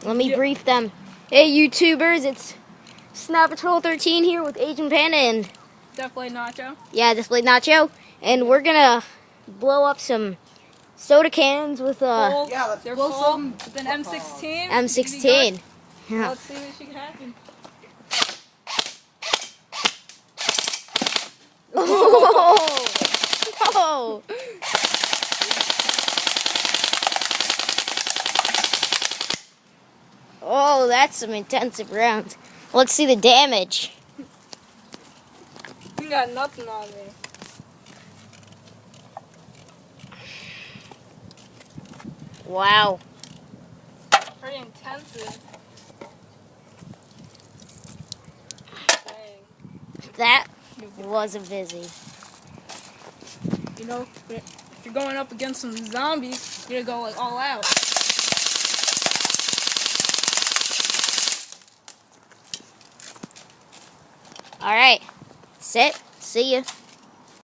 Let me brief them. Hey, YouTubers, it's Snap Patrol 13 here with Agent Panda and Definitely Nacho. yeah, Display Nacho, and we're gonna blow up some soda cans with Full. Yeah, let's They're blow full some with an M16. M16. Yeah. Let's see what can happen. Oh! Oh! Oh, that's some intensive rounds. Let's see the damage. You got nothing on me. Wow. Pretty intensive. Dang. That wasn't busy. You know, if you're going up against some zombies, you're gonna go like all out. All right. That's it. See ya.